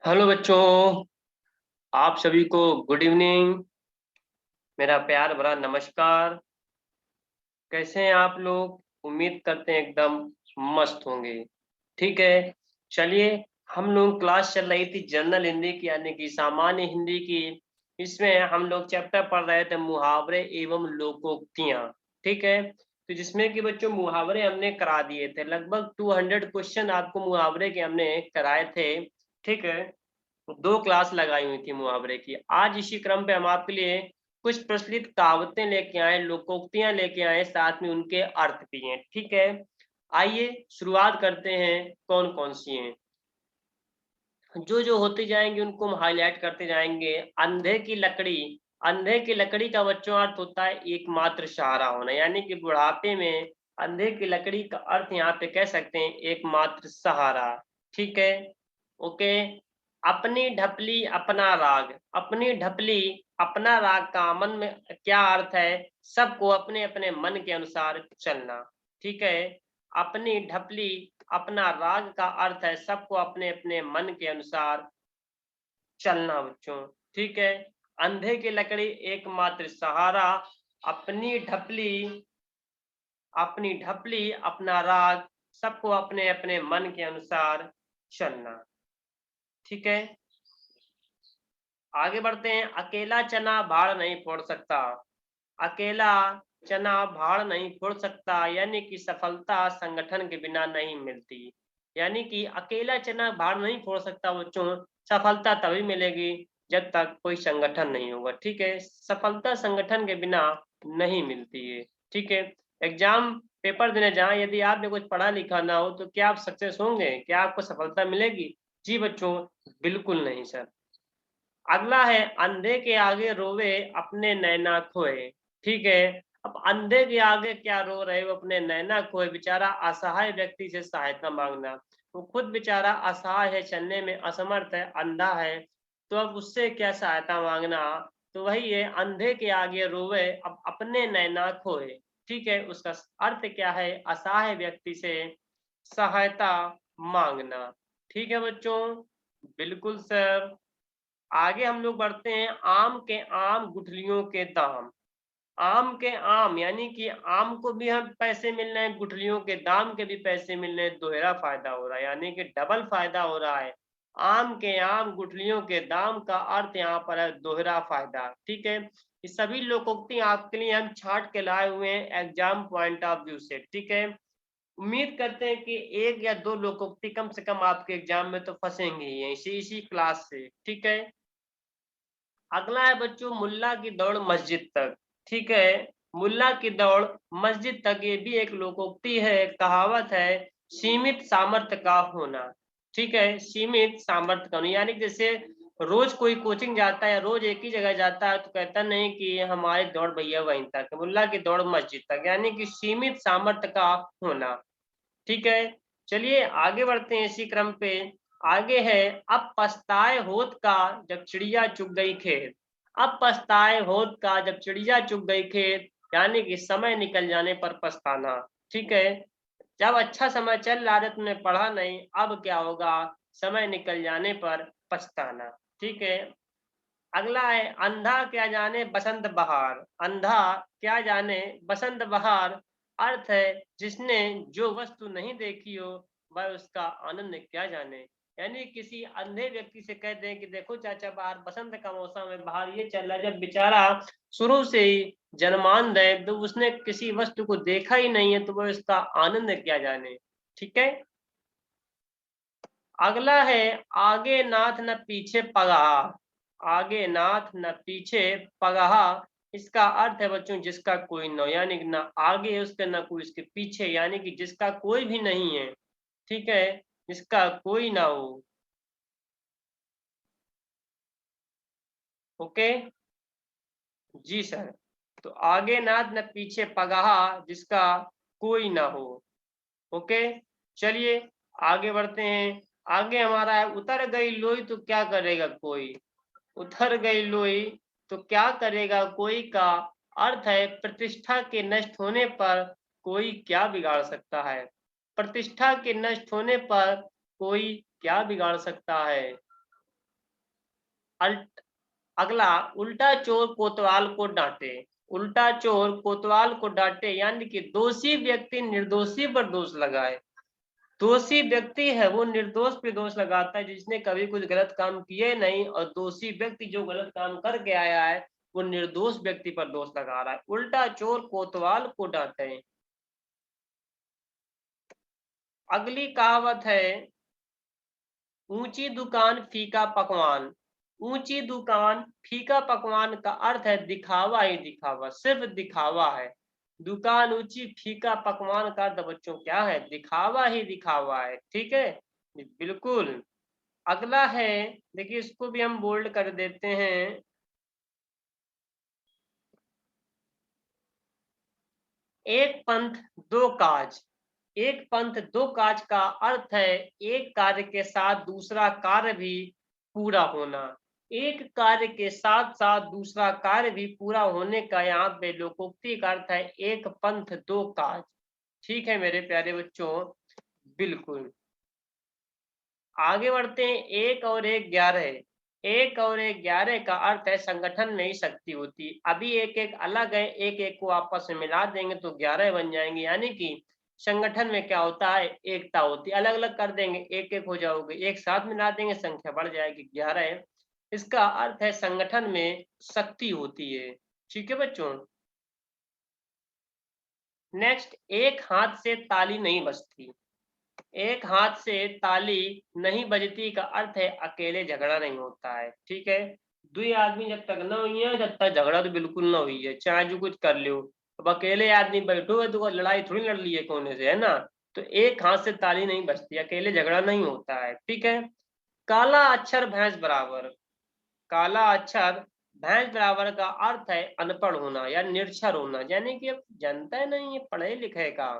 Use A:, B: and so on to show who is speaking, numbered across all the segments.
A: Hello बच्चों, आप सभी को गुड इवनिंग। मेरा प्यार भरा नमस्कार। कैसे हैं आप लोग? उम्मीद करते हैं एकदम मस्त होंगे। ठीक है, चलिए। हम लोग क्लास चल रही थी जनरल हिंदी की, यानी कि सामान्य हिंदी की। इसमें हम लोग चैप्टर पढ़ रहे थे मुहावरे एवं लोकोक्तियां। ठीक है, तो जिसमें कि बच्चों मुहावरे हमने करा दिए थे, लगभग 200 क्वेश्चन आपको मुहावरे के हमने कराए थे। ठीक है, 2 क्लास लगाई हुई थी मुहावरे की। आज इसी क्रम पे हम आपके लिए कुछ प्रचलित कहावतें लेके आए, लोकोक्तियां लेके आए, साथ में उनके अर्थ भी हैं। ठीक है, आइए शुरुआत करते हैं। कौन कौन सी हैं? जो जो होते जाएंगे उनको हम हाईलाइट करते जाएंगे। अंधे की लकड़ी। अंधे की लकड़ी का बच्चों अर्थ होता है एकमात्र सहारा होना, यानी कि बुढ़ापे में अंधे की लकड़ी का अर्थ यहाँ पे कह सकते हैं एकमात्र सहारा। ठीक है, ओके। अपनी ढपली अपना राग। अपनी ढपली अपना राग का मन में क्या अर्थ है? सबको अपने अपने मन के अनुसार चलना। ठीक है, अपनी ढपली अपना राग का अर्थ है सबको अपने अपने मन के अनुसार चलना बच्चों। ठीक है, अंधे की लकड़ी एकमात्र सहारा। अपनी ढपली अपनी ढपली अपना राग, सबको अपने अपने मन के अनुसार चलना। ठीक है, आगे बढ़ते हैं। अकेला चना भाड़ नहीं फोड़ सकता। अकेला चना भाड़ नहीं फोड़ सकता, यानी कि सफलता संगठन के बिना नहीं मिलती। यानी कि अकेला चना भाड़ नहीं फोड़ सकता बच्चों। सफलता तभी मिलेगी जब तक कोई संगठन नहीं होगा। ठीक है, सफलता संगठन के बिना नहीं मिलती है। ठीक है, एग्जाम पेपर देने जाएं, यदि आपने कुछ पढ़ा लिखा ना हो तो क्या आप सक्सेस होंगे? क्या आपको सफलता मिलेगी? जी बच्चों, बिल्कुल नहीं सर। अगला है अंधे के आगे रोवे अपने नैना खोए। ठीक है, अब अंधे के आगे क्या रो रहे हो? अपने नैना खोए। बेचारा असहाय व्यक्ति से सहायता मांगना। वो खुद बेचारा असहाय है, चलने में असमर्थ है, अंधा है, तो अब उससे क्या सहायता मांगना? तो वही है, अंधे के आगे रोवे अब अपने नैना खोए। ठीक है, उसका अर्थ क्या है? असहाय व्यक्ति से सहायता मांगना। ठीक है बच्चों, बिल्कुल सर। आगे हम लोग बढ़ते हैं। आम के आम गुठलियों के दाम। आम के आम यानी कि आम को भी हम पैसे मिल रहे हैं, गुठलियों के दाम के भी पैसे मिल रहे हैं, दोहरा फायदा हो रहा है, यानी कि डबल फायदा हो रहा है। आम के आम गुठलियों के दाम का अर्थ यहाँ पर है दोहरा फायदा। ठीक है, ये सभी लोकोक्ति आपके लिए हम छांट के लाए हुए हैं एग्जाम पॉइंट ऑफ व्यू से। ठीक है, उम्मीद करते हैं कि एक या दो लोकोक्ति कम से कम आपके एग्जाम में तो फंसेंगे ही हैं, इसी इसी क्लास से। ठीक है, अगला है बच्चों मुल्ला की दौड़ मस्जिद तक। ठीक है, मुल्ला की दौड़ मस्जिद तक, ये भी एक लोकोक्ति है, कहावत है। सीमित सामर्थ्य का होना। ठीक है, सीमित सामर्थ्य का होना, यानी जैसे रोज कोई कोचिंग जाता है, रोज एक ही जगह जाता है, तो कहता नहीं कि हमारी दौड़ भैया वहीं तक, मुल्ला की दौड़ मस्जिद तक, यानी कि सीमित सामर्थ्य का होना। ठीक है, चलिए आगे बढ़ते हैं इसी क्रम पे। आगे है, अब पछताए होत का जब चिड़िया चुग गई खेत। अब पछताए होत का जब चिड़िया चुग गई खेत, यानी कि समय निकल जाने पर पछताना। ठीक है, जब अच्छा समय चल रहा था तुमने पढ़ा नहीं, अब क्या होगा? समय निकल जाने पर पछताना। ठीक है, अगला है अंधा क्या जाने बसंत बहार। अंधा क्या जाने बसंत बहार, अर्थ है जिसने जो वस्तु नहीं देखी हो वह उसका आनंद क्या जाने। यानी किसी अंधे व्यक्ति से कह दें कि देखो चाचा, बाहर बसंत का मौसम है, बाहर ये चल रहा है, जब बेचारा शुरू से ही जन्मांध है तो उसने किसी वस्तु को देखा ही नहीं है, तो वह उसका आनंद क्या जाने। ठीक है, अगला है आगे नाथ न पीछे पगहा। आगे नाथ न पीछे पगहा, इसका अर्थ है बच्चों जिसका कोई न हो, यानी कि ना आगे है उसके ना कोई उसके पीछे, यानी कि जिसका कोई भी नहीं है। ठीक है, जिसका कोई ना हो। ओके, जी सर। तो आगे नाथ न पीछे पगहा, जिसका कोई ना हो। ओके, चलिए आगे बढ़ते हैं। आगे हमारा है उतर गई लोई तो क्या करेगा कोई। उतर गई लोई तो क्या करेगा कोई का अर्थ है प्रतिष्ठा के नष्ट होने पर कोई क्या बिगाड़ सकता है। प्रतिष्ठा के नष्ट होने पर कोई क्या बिगाड़ सकता है। अगला, उल्टा चोर कोतवाल को डांटे। उल्टा चोर कोतवाल को डांटे यानी कि दोषी व्यक्ति निर्दोषी पर दोष लगाए। दोषी व्यक्ति है वो निर्दोष पे दोष लगाता है, जिसने कभी कुछ गलत काम किए नहीं, और दोषी व्यक्ति जो गलत काम करके आया है वो निर्दोष व्यक्ति पर दोष लगा रहा है। उल्टा चोर कोतवाल को डांटे। अगली कहावत है, ऊंची दुकान फीका पकवान। ऊंची दुकान फीका पकवान का अर्थ है दिखावा ही दिखावा, सिर्फ दिखावा है। दुकान ऊंची फीका पकवान का अर्थ बच्चों क्या है, दिखावा ही दिखावा है। ठीक है, बिल्कुल। अगला है, देखिए इसको भी हम बोल्ड कर देते हैं। एक पंथ दो काज। एक पंथ दो काज का अर्थ है एक कार्य के साथ दूसरा कार्य भी पूरा होना। एक कार्य के साथ साथ दूसरा कार्य भी पूरा होने का यहाँ पे लोकोक्ति का अर्थ है एक पंथ दो काज। ठीक है मेरे प्यारे बच्चों, बिल्कुल। आगे बढ़ते हैं, एक और एक 11। एक और एक 11 का अर्थ है संगठन में ही शक्ति होती। अभी एक एक अलग है, एक एक को आपस में मिला देंगे तो 11 बन जाएंगे, यानी कि संगठन में क्या होता है, एकता होती है। अलग अलग कर देंगे एक एक हो जाओगे, एक साथ मिला देंगे संख्या बढ़ जाएगी 11। इसका अर्थ है संगठन में शक्ति होती है। ठीक है बच्चों। नेक्स्ट, एक हाथ से ताली नहीं बजती। एक हाथ से ताली नहीं बजती का अर्थ है अकेले झगड़ा नहीं होता है। ठीक है, दुई आदमी जब तक ना हुई है जब तक झगड़ा तो बिल्कुल ना हुई है, चाहे जो कुछ कर लो। अब अकेले आदमी बैठो है तो लड़ाई थोड़ी लड़ ली है कोने से, है ना। तो एक हाथ से ताली नहीं बजती, अकेले झगड़ा नहीं होता है। ठीक है। काला अक्षर भैंस बराबर। काला अक्षर भैंस बराबर का अर्थ है अनपढ़ होना या निरक्षर होना, यानी कि अब जनता नहीं है पढ़े लिखे का।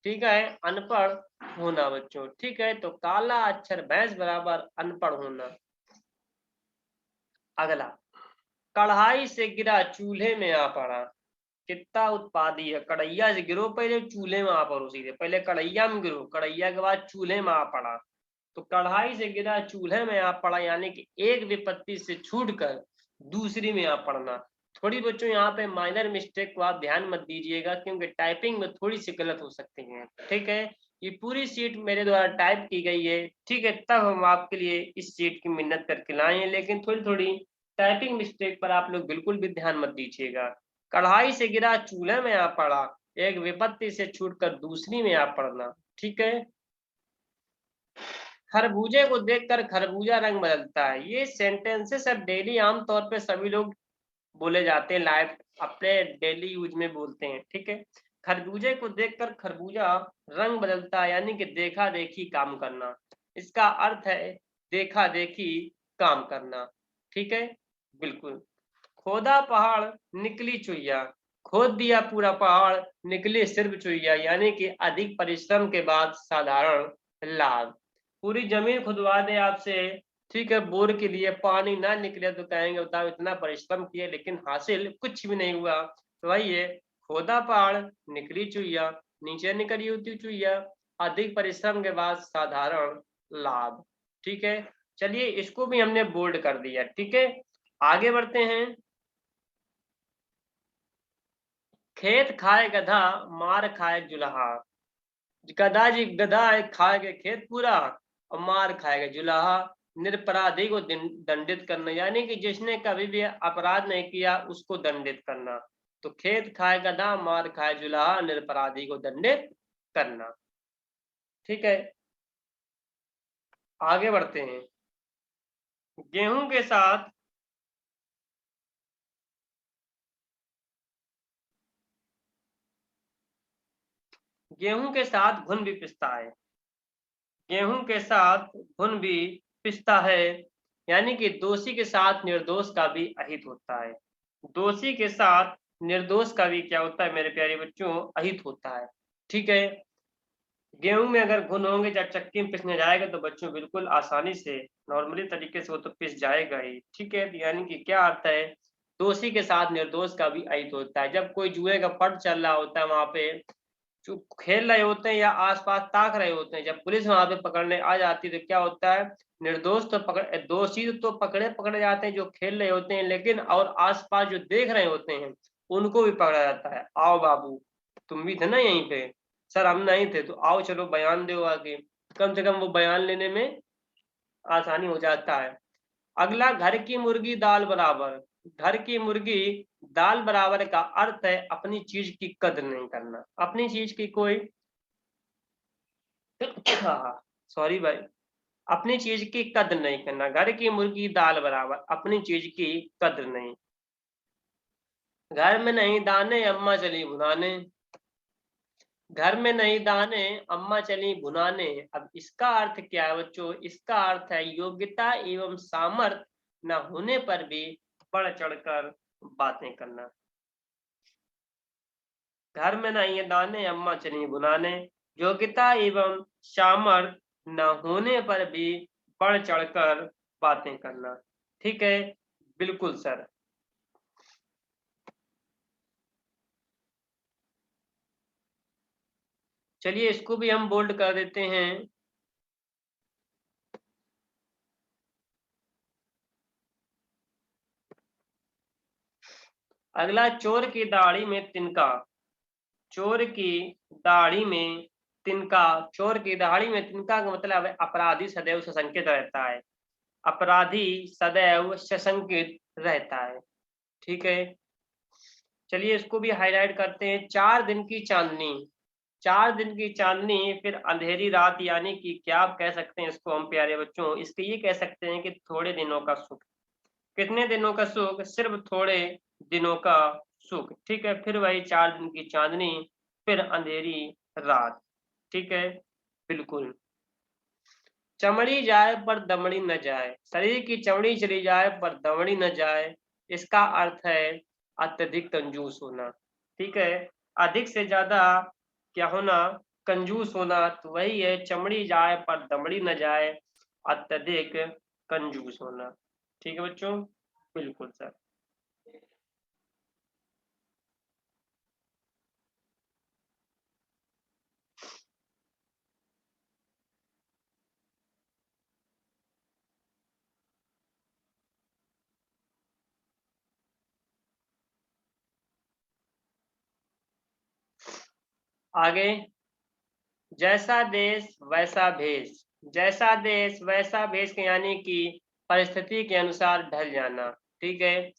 A: ठीक है, अनपढ़ होना बच्चों। ठीक है, तो काला अक्षर भैंस बराबर अनपढ़ होना। अगला, कढ़ाई से गिरा चूल्हे में आ पड़ा। कितना उत्पादी है, कढ़ैया से गिरो पहले चूल्हे में आ पड़ो सीधे, पहले कढ़ैया में गिरो, कढ़ैया के बाद चूल्हे में आ पड़ा। तो कढ़ाई से गिरा चूल्हे में आ पड़ा यानी कि एक विपत्ति से छूटकर दूसरी में आ पड़ना। थोड़ी बच्चों यहाँ पे माइनर मिस्टेक को आप ध्यान मत दीजिएगा, क्योंकि टाइपिंग में थोड़ी सी गलत हो सकती है। ठीक है, ये पूरी शीट मेरे द्वारा टाइप की गई है। ठीक है, तब हम आपके लिए इस शीट की मिन्नत करके लाए हैं, लेकिन थोड़ी थोड़ी टाइपिंग मिस्टेक पर आप लोग बिल्कुल भी ध्यान मत दीजिएगा। कढ़ाई से गिरा चूल्हे में आ पड़ा, एक विपत्ति से छूटकर दूसरी में आ पड़ना। ठीक है। खरबूजे को देखकर खरबूजा रंग बदलता है। ये सेंटेंसेस अब डेली आमतौर पे सभी लोग बोले जाते हैं, लाइफ अपने डेली यूज में बोलते हैं। ठीक है, खरबूजे को देखकर खरबूजा रंग बदलता है यानी कि देखा देखी काम करना। इसका अर्थ है देखा देखी काम करना। ठीक है, बिल्कुल। खोदा पहाड़ निकली चुईया। खोद दिया पूरा पहाड़, निकली सिर्फ चुईया, यानी कि अधिक परिश्रम के बाद साधारण लाभ। पूरी जमीन खुदवा दे आपसे, ठीक है, बोर के लिए पानी ना निकले तो कहेंगे बताओ इतना परिश्रम किए लेकिन हासिल कुछ भी नहीं हुआ। तो वही है, खोदा पहाड़ निकली चुईया, नीचे निकली होती चुईया, अधिक परिश्रम के बाद साधारण लाभ। ठीक है, चलिए इसको भी हमने बोल्ड कर दिया। ठीक है, आगे बढ़ते हैं। खेत खाए गधा, मार खाए जुलाहा। गधा जी गधा है, खाएगा खेत पूरा और मार खाएगा जुलाहा। निरपराधी को दंडित करना, यानी कि जिसने कभी भी अपराध नहीं किया उसको दंडित करना। तो खेत खाए गधा, मार खाए जुलाहा, निरपराधी को दंडित करना। ठीक है, आगे बढ़ते हैं। गेहूं के साथ गेहूं के साथ घुन भी पिसता है। गेहूं के साथ घुन भी पिसता है, यानी कि दोषी के साथ निर्दोष का भी अहित होता है। दोषी के साथ निर्दोष का भी क्या होता है मेरे प्यारे बच्चों, अहित होता है। ठीक है, गेहूं में अगर घुन होंगे जब चक्की में पिसने जाएगा तो बच्चों बिल्कुल आसानी से नॉर्मली तरीके से वो तो पिस जाएगा ही। ठीक है, यानी कि क्या आता है, दोषी के साथ निर्दोष का भी अहित होता है। जब कोई जुए का पट चल रहा होता है वहां पे जो खेल रहे होते हैं या आसपास ताक रहे होते हैं, जब पुलिस वहां पे पकड़ने आ जाती है तो क्या होता है, निर्दोष तो दोषी तो पकड़े जाते हैं जो खेल रहे होते हैं, लेकिन और आसपास जो देख रहे होते हैं उनको भी पकड़ा जाता है। आओ बाबू, तुम भी थे ना यहीं पे? सर हम नहीं थे। तो आओ चलो बयान दो आगे, कम से कम वो बयान लेने में आसानी हो जाता है। अगला, घर की मुर्गी दाल बराबर। घर की मुर्गी दाल बराबर का अर्थ है अपनी चीज की कदर नहीं करना, अपनी चीज की कोई सॉरी भाई, अपनी चीज की कदर नहीं करना। घर की मुर्गी दाल बराबर, अपनी चीज की कदर नहीं। घर में नहीं दाने, अम्मा चली भुनाने। घर में नहीं दाने, अम्मा चली भुनाने। अब इसका अर्थ क्या है बच्चों? इसका अर्थ है योग्यता एवं सामर्थ्य न होने पर भी बढ़ चढ़कर बातें करना। घर में नहीं है दाने, अम्मा चली भुनाने। योग्यता एवं सामर्थ्य न होने पर भी बढ़ चढ़कर बातें करना। ठीक है, बिल्कुल सर। चलिए इसको भी हम बोल्ड कर देते हैं। अगला, चोर की दाढ़ी में तिनका। चोर की दाढ़ी में तिनका। चोर की दाढ़ी में तिनका का मतलब है अपराधी सदैव सशंकित रहता है। अपराधी सदैव सशंकित रहता है। ठीक है, चलिए इसको भी हाईलाइट करते हैं। 4 दिन की चांदनी। 4 दिन की चांदनी फिर अंधेरी रात, यानी कि क्या आप कह सकते हैं इसको हम प्यारे बच्चों? इसके ये कह सकते हैं कि थोड़े दिनों का सुख। कितने दिनों का सुख? सिर्फ थोड़े दिनों का सुख। ठीक है, फिर वही 4 दिन की चांदनी, फिर अंधेरी रात। ठीक है, बिल्कुल। चमड़ी जाए पर दमड़ी न जाए। शरीर की चमड़ी चली जाए पर दमड़ी न जाए, इसका अर्थ है अत्यधिक कंजूस होना। ठीक है, अधिक से ज्यादा क्या होना? कंजूस होना। तो वही है, चमड़ी जाए पर दमड़ी न जाए, अत्यधिक कंजूस होना। ठीक है बच्चों, बिल्कुल सर। आगे, जैसा देश वैसा भेष। जैसा देश वैसा भेष के यानी कि परिस्थिति के अनुसार ढल जाना। ठीक है,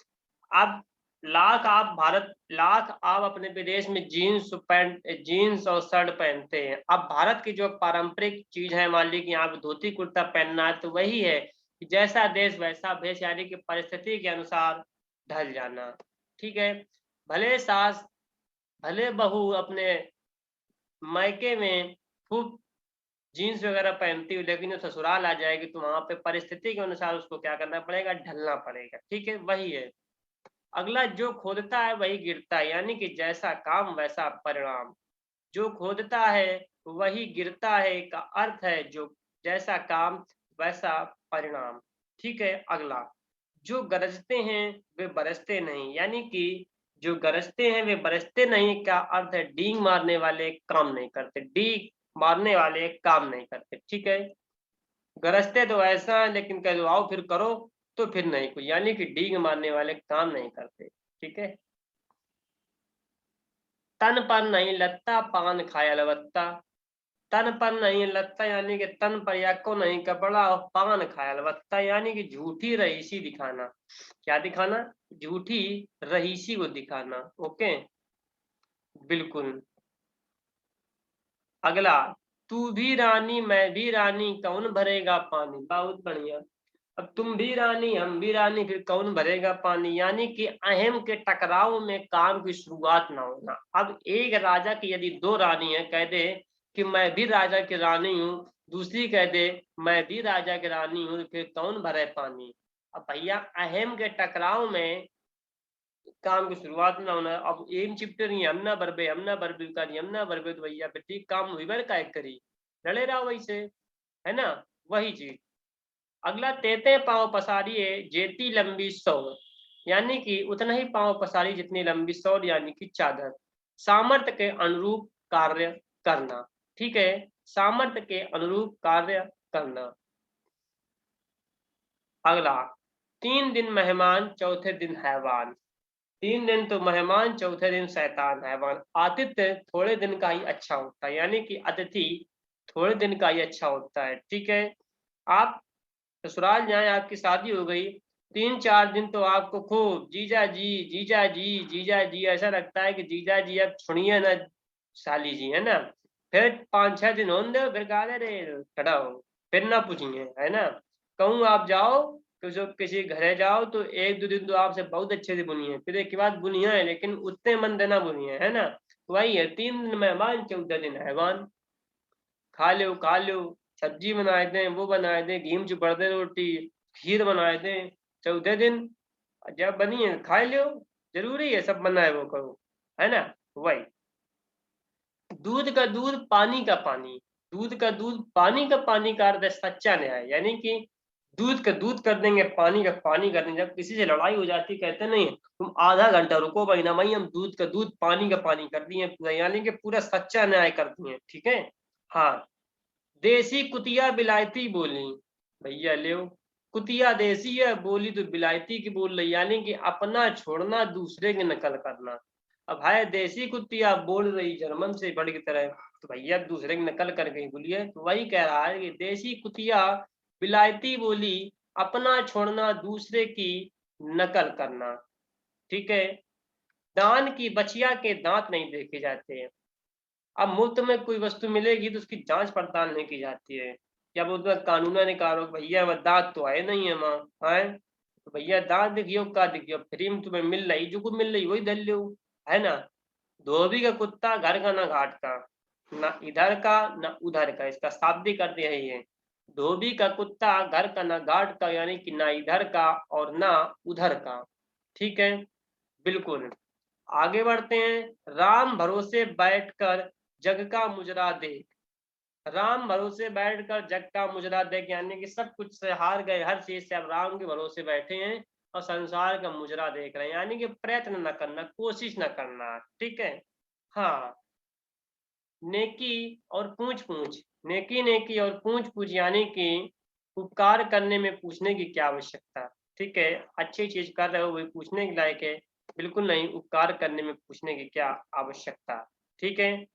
A: अब लाख आप अपने विदेश में जीन्स पैंट, जीन्स और शर्ट पहनते हैं। अब भारत की जो पारंपरिक चीज है, मान ली कि यहाँ पे धोती कुर्ता पहनना है, तो वही है कि जैसा देश वैसा भेष, यानी कि परिस्थिति के अनुसार ढल जाना। ठीक है, भले सास भले बहू अपने मायके में खूब जीन्स वगैरह पहनती हुई, लेकिन जो ससुराल आ जाएगी तो वहां पे परिस्थिति के अनुसार उसको क्या करना पड़ेगा? ढलना पड़ेगा। ठीक है, वही है। अगला, जो खोदता है वही गिरता है, यानी कि जैसा काम वैसा परिणाम। जो खोदता है वही गिरता है का अर्थ है जो जैसा काम वैसा परिणाम। ठीक है, अगला, जो गरजते हैं वे बरसते नहीं, यानी कि जो गरजते हैं वे बरसते नहीं का अर्थ है डींग मारने वाले काम नहीं करते। डींग मारने वाले काम नहीं करते। ठीक है, गरजते तो ऐसा है, लेकिन कह दो आओ फिर करो तो फिर नहीं कुछ, यानी कि डींग मारने वाले काम नहीं करते। ठीक है, तन पर नहीं लत्ता पान खाया अलबत्ता। तन पर नहीं लत्ता यानी कि तन पर या को नहीं कपड़ा, और पान खाया अलबत्ता यानी कि झूठी रईसी दिखाना। क्या दिखाना? झूठी रईसी को दिखाना। ओके, बिल्कुल। अगला, तू भी रानी मैं भी रानी कौन भरेगा पानी। बहुत बढ़िया। अब तुम भी रानी हम भी रानी, फिर कौन भरेगा पानी, यानी कि अहम के टकराव में काम की शुरुआत ना होना। अब एक राजा की यदि 2 रानी है, कह दे कि मैं भी राजा की रानी हूँ, दूसरी कह दे मैं भी राजा की रानी हूँ, फिर कौन भरे पानी? अब भैया अहम के टकराव में काम की शुरुआत ना होना। अब एम चिप्टर नहीं, हम ना बरबे का नहीं, हम ना बरबे तो भैया फिर ठीक काम विवर का एक करी, लड़े रहा वैसे, है ना? वही चीज। अगला, तेते पांव पसारिए जेती लंबी सौर, यानी कि उतना ही पांव पसारी जितनी लंबी सौर, यानी कि चादर। सामर्थ्य के अनुरूप कार्य करना। ठीक है, सामर्थ्य के अनुरूप कार्य करना। अगला, 3 दिन मेहमान चौथे दिन हैवान। 3 दिन तो मेहमान, चौथे दिन शैतान हैवान। आतिथ्य थोड़े दिन का ही अच्छा होता है, यानी कि अतिथि थोड़े दिन का ही अच्छा होता है। ठीक है, आप ससुराल जाएं, आपकी शादी हो गई, 3-4 दिन तो आपको खूब जीजा जी जीजा जी जीजा जी ऐसा लगता है कि जीजा जी अब छुड़िए ना साली जी, है ना। फिर 5-6 दिन होने दो, फिर कहा रे खड़ा हो, फिर ना पूछिए, है ना। कहूँ आप जाओ किसी घरे जाओ तो 1-2 दिन तो आपसे बहुत अच्छे से बुनिए, फिर एक बात बुनिया है लेकिन उतने मन देना बुनिए, है ना। वही है, 3 दिन मेहमान, 14 दिन हैवान। खा लो, सब्जी बनाए दें, वो बनाए दें, घी में चुपड़ दे रोटी, खीर बनाए दें, चौथे दिन जब बनी है खा लो। जरूरी है सब बनाए वो करो, है ना। वही, दूध का दूध पानी का पानी, दूध का दूध पानी का पानी का अर्थ है सच्चा न्याय, यानी कि दूध का दूध कर देंगे, पानी का पानी कर देंगे। जब किसी से लड़ाई हो जाती, कहते नहीं तुम आधा घंटा रुको भाई ना भाई, हम दूध का दूध पानी का पानी कर दिए पूरा, यानी कि पूरा सच्चा न्याय कर दिए। ठीक है, हाँ। देसी कुतिया बिलायती बोली, भैया ले, कुतिया देसी है, बोली तो बिलायती की बोल रही, यानी कि अपना छोड़ना, दूसरे की नकल करना। अब है देसी कुतिया बोल रही जर्मन से बढ़ की तरह, तो भैया दूसरे की नकल करके ही बोलिए। तो वही कह रहा है कि देसी कुतिया बिलायती बोली, अपना छोड़ना, दूसरे की नकल करना। ठीक है, दान की बचिया के दांत नहीं देखे जाते हैं। अब मुफ्त में कोई वस्तु मिलेगी तो उसकी जांच पड़ताल नहीं की जाती है। जब उसमें कानून निकालो भैया वह दांत तो आए नहीं है माँ, है तो भैया दांत दिखियो का दिखियो, फ्री में तुम्हें मिल रही, जो कुछ मिल रही वही धर लो, है ना। धोबी का कुत्ता घर का ना घाट का, ना इधर का ना उधर का, इसका शाब्दिक अर्थ यही है। धोबी का कुत्ता घर का ना घाट का, यानी कि ना इधर का और ना उधर का। ठीक है, बिल्कुल। आगे बढ़ते हैं, राम भरोसे बैठकर जग का मुजरा देख। राम भरोसे बैठकर जग का मुजरा देख, यानी कि सब कुछ से हार गए, हर चीज से अब राम के भरोसे बैठे हैं और संसार का मुजरा देख रहे हैं, यानी कि प्रयत्न न करना, कोशिश न करना। ठीक है, हाँ। नेकी और पूछ पूछ, नेकी नेकी और पूछ पूछ, यानी कि उपकार करने में पूछने की क्या आवश्यकता। ठीक है, अच्छी चीज कर रहे हो वही पूछने के लायक है, बिल्कुल नहीं, उपकार करने में पूछने की क्या आवश्यकता। ठीक है,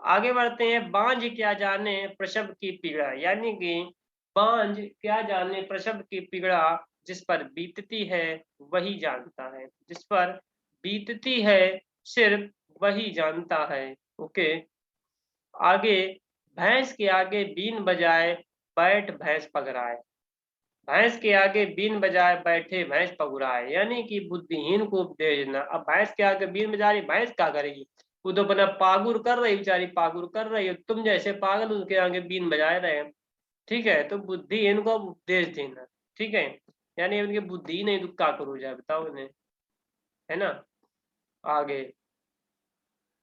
A: आगे बढ़ते हैं, बांझ क्या जाने प्रसव की पीड़ा, यानी कि बांझ क्या जाने प्रसव की पीड़ा, जिस पर बीतती है वही जानता है, जिस पर बीतती है सिर्फ वही जानता है। ओके, आगे, भैंस के आगे बीन बजाए बैठ भैंस पगराए। भैंस के आगे बीन बजाए बैठे भैंस पगुराए, यानी कि बुद्धिहीन को उपदेश देना। अब भैंस के आगे बीन बजा रही, भैंस क्या करेगी, वो तो अपना पागुर कर रही, बेचारी पागुर कर रही है, तुम जैसे पागल उसके आगे बीन बजाए रहे। ठीक है, तो बुद्धिहीन को उपदेश देना। ठीक है, यानी उनकी बुद्धि नहीं तो क्या करो जाए बताओ इन्हें, है ना। आगे,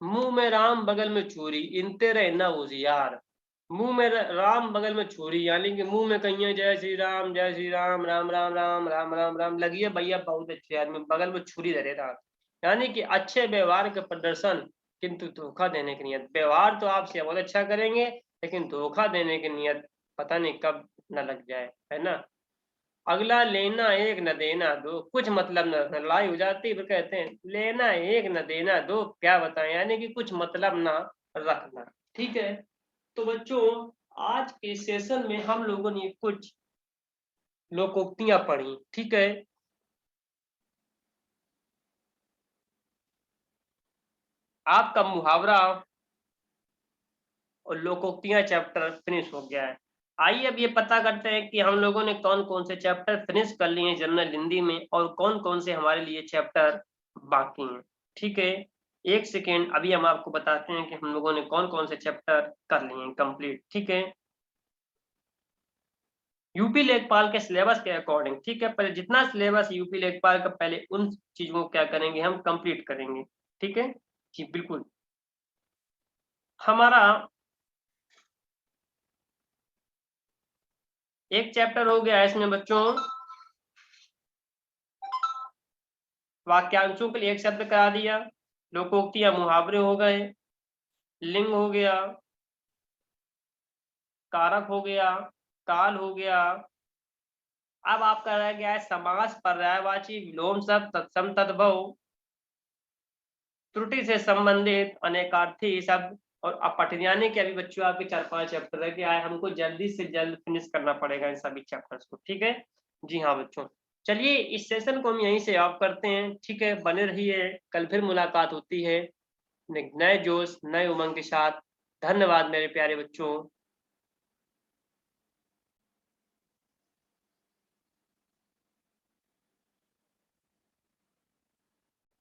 A: मुंह में राम बगल में छुरी, इनते रहना होशियार। मुंह में राम बगल में छुरी, यानी कि मुंह में कहिए जय श्री राम जय श्री राम, राम राम राम राम राम राम लगी है भैया, बहुत अच्छे आदमी, बगल में छुरी धरे रहा, यानी कि अच्छे व्यवहार के प्रदर्शन, किंतु धोखा देने की नियत। व्यवहार तो आपसे बहुत अच्छा करेंगे लेकिन धोखा देने की नियत पता नहीं कब न लग जाए, है ना। अगला, लेना एक न देना दो, कुछ मतलब न रखना। लड़ाई हो जाती है फिर कहते हैं लेना एक न देना दो, क्या बताएं, यानी कि कुछ मतलब ना रखना। ठीक है, तो बच्चों आज के सेशन में हम लोगों ने कुछ लोकोक्तियां पढ़ी। ठीक है, आपका मुहावरा और लोकोक्तियां चैप्टर फिनिश हो गया है। आइए अब ये पता करते हैं कि हम लोगों ने कौन कौन से चैप्टर फिनिश कर लिए हैं जनरल हिंदी में, और कौन कौन से हमारे लिए चैप्टर बाकी हैं। ठीक है, एक सेकेंड, अभी हम आपको बताते हैं कि हम लोगों ने कौन कौन से चैप्टर कर लिए हैं कंप्लीट। ठीक है, यूपी लेखपाल के सिलेबस के अकॉर्डिंग, ठीक है, पहले जितना सिलेबस यूपी लेखपाल का, पहले उन चीजों को क्या करेंगे हम कंप्लीट करेंगे। ठीक है जी, बिल्कुल। हमारा एक चैप्टर हो गया है इसमें बच्चों, वाक्यांशों के लिए एक शब्द करा दिया, लोकोक्ति या मुहावरे हो गए, लिंग हो गया, कारक हो गया, काल हो गया। अब आपका रह गया है समास, पर्यायवाची, विलोम शब्द, तत्सम तद्भव, त्रुटि से संबंधित, अनेकार्थी शब्द और अपठन। यानी कि अभी बच्चों आपके 4-5 चैप्टर रह गए आए, हमको जल्दी से जल्द फिनिश करना पड़ेगा इन सभी चैप्टर्स को, ठीक है? जी हाँ बच्चों, चलिए इस सेशन को हम यहीं से ऑफ करते हैं, ठीक है? बने रहिए, कल फिर मुलाकात होती है नए जोश, नए उमंग के साथ। धन्यवाद मेरे प्यारे बच्चों।